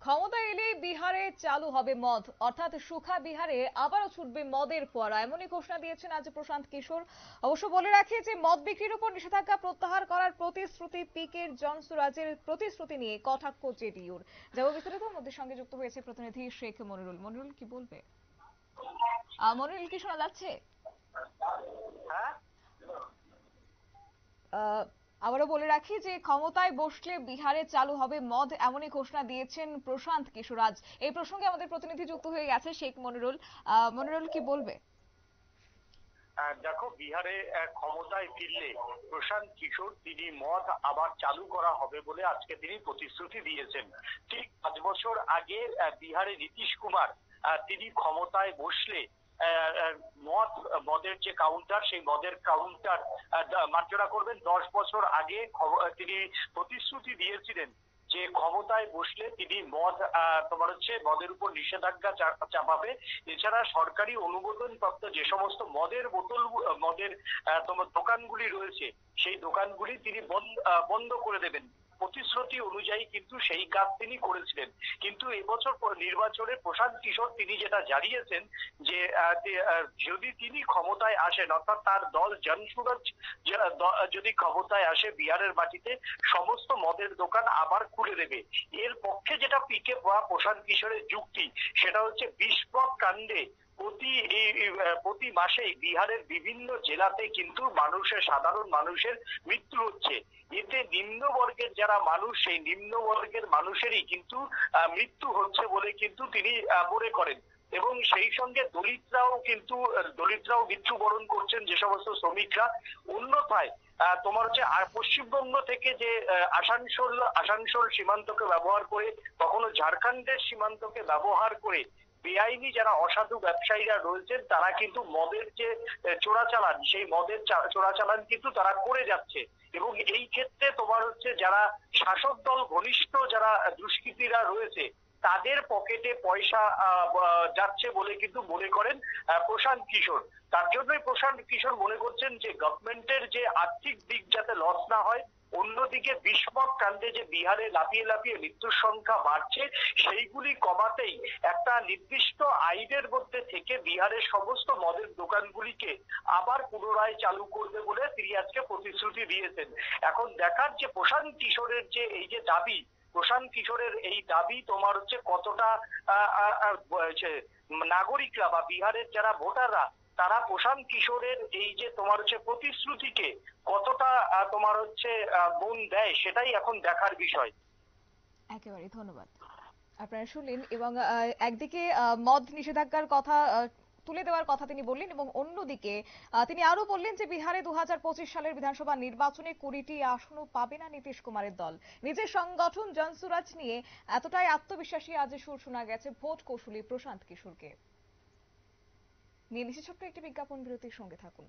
ক্ষমতা এলে বিহারে চালু হবে মদ, অর্থাৎ সুখা বিহারে আবারও ছুটবে মদের ফোয়ারা, এমনই ঘোষণা দিয়েছেন আজ প্রশান্ত কিশোর। অবশ্য বলে রাখি যে মদ বিক্রির উপর নিষেধাজ্ঞা প্রত্যাহার করার প্রতিশ্রুতি পিকের জনসুরাজের প্রতিশ্রুতি নিয়ে কটাক্ষ জেডিইউর। যাব বিস্তারিত মধ্যে সঙ্গে যুক্ত হয়েছে প্রতিনিধি শেখ মনিরুল। মনিরুল, কি বলবে? মনিরুল, কি শোনা যাচ্ছে? আবারও বলে রাখি যে ক্ষমতায় বসলে বিহারে চালু হবে মদ, এমনই ঘোষণা দিয়েছেন প্রশান্ত কিশোর আজ। এই প্রসঙ্গে আমাদের প্রতিনিধি যুক্ত হয়ে গেছে শেখ মনিরুল। মনিরুল, কি বলবে? দেখো, বিহারে ক্ষমতায় ফিরলে প্রশান্ত কিশোর তিনি মদ আবার চালু করা হবে বলে আজকে তিনি প্রতিশ্রুতি দিয়েছেন। ঠিক 5 বছর আগে বিহারে নীতিশ কুমার তিনি ক্ষমতায় বসলে মদের যে কাউন্টার, সেই মদের কাউন্টার মার্জনা করবেন। 10 বছর আগে তিনি প্রতিশ্রুতি দিয়েছিলেন যে ক্ষমতায় বসলে তিনি মদের উপর নিষেধাজ্ঞা চাপাবে। এছাড়া সরকারি অনুমোদন প্রাপ্ত যে সমস্ত মদের তোমার দোকানগুলি রয়েছে, সেই দোকানগুলি তিনি বন্ধ করে দেবেন। প্রতিশ্রুতি অনুযায়ী কিন্তু সেই কাজ তিনি করেছিলেন। কিন্তু এবছর নির্বাচনে প্রশান্ত কিশোর তিনি যেটা জানিয়েছেন যে যদি তিনি ক্ষমতায় আসেন, অর্থাৎ তার দল জনসুরাজ যদি ক্ষমতায় আসে বিহারের মাটিতে, সমস্ত মদের দোকান আবার খুলে দেবে। এর পক্ষে যেটা পিকে বা প্রশান্ত কিশোরের যুক্তি, সেটা হচ্ছে বিস্ফোরক কাণ্ডে প্রতি মাসেই বিহারের বিভিন্ন জেলাতে কিন্তু সাধারণ মানুষের মৃত্যু হচ্ছে। এতে নিম্ন বর্গের যারা মানুষ, সেই নিম্ন বর্গের মানুষেরই কিন্তু মৃত্যু হচ্ছে বলে কিন্তু তিনি মনে করেন। এবং সেই সঙ্গে দলিতরাও মৃত্যুবরণ করছেন, যে সমস্ত শ্রমিকরা। অন্যথায় পশ্চিমবঙ্গ থেকে যে আসানসোল সীমান্তকে ব্যবহার করে, কখনো ঝাড়খণ্ডের সীমান্তকে ব্যবহার করে বেআইনি যারা অসাধু ব্যবসায়ীরা রয়েছেন, তারা কিন্তু মদের যে চোরাচালান, সেই মদের চোরাচালান কিন্তু তারা করে যাচ্ছে। এবং এই ক্ষেত্রে যারা শাসক দল ঘনিষ্ঠ যারা দুষ্কৃতীরা রয়েছে, তাদের পকেটে পয়সা যাচ্ছে বলে কিন্তু মনে করেন প্রশান্ত কিশোর। তার জন্যই প্রশান্ত কিশোর মনে করছেন যে গভর্নমেন্টের যে আর্থিক দিক যাতে লস না হয়, অন্যদিকে বিস্ফোরক কাণ্ডে যে বিহারে লাফিয়ে লাফিয়ে মৃত্যুর সংখ্যা বাড়ছে, সেইগুলি কমাতেই একটা নির্দিষ্ট আইনের মধ্যে থেকে বিহারের সমস্ত মদের দোকানগুলিকে আবার পুনরায় চালু করবে বলে তিনি আজকে প্রতিশ্রুতি দিয়েছেন। এখন দেখার যে প্রশান্ত কিশোরের যে এই যে দাবি, প্রশান্ত কিশোরের এই দাবি কতটা নাগরিকরা বা বিহারের যারা ভোটাররা, তারা প্রশান্ত কিশোরের এই যে প্রতিশ্রুতিকে কতটা মন দেয়, সেটাই এখন দেখার বিষয়। একেবারে ধন্যবাদ। আপনারা শুনলেন, এবং একদিকে মদ নিষেধাজ্ঞার কথা তুলে দেওয়ার কথা তিনি বললেন, এবং অন্যদিকে তিনি আরো বললেন যে বিহারে 2025 সালের বিধানসভা নির্বাচনে 20টি আসনও পাবে না নীতিশ কুমারের দল। নিজের সংগঠন জনসুরাজ নিয়ে এতটাই আত্মবিশ্বাসী আজ সুর শোনা গেছে ভোট কৌশলী প্রশান্ত কিশোরকে। নিয়ে নিচ্ছে ছোট্ট একটি বিজ্ঞাপন বিরতির, সঙ্গে থাকুন।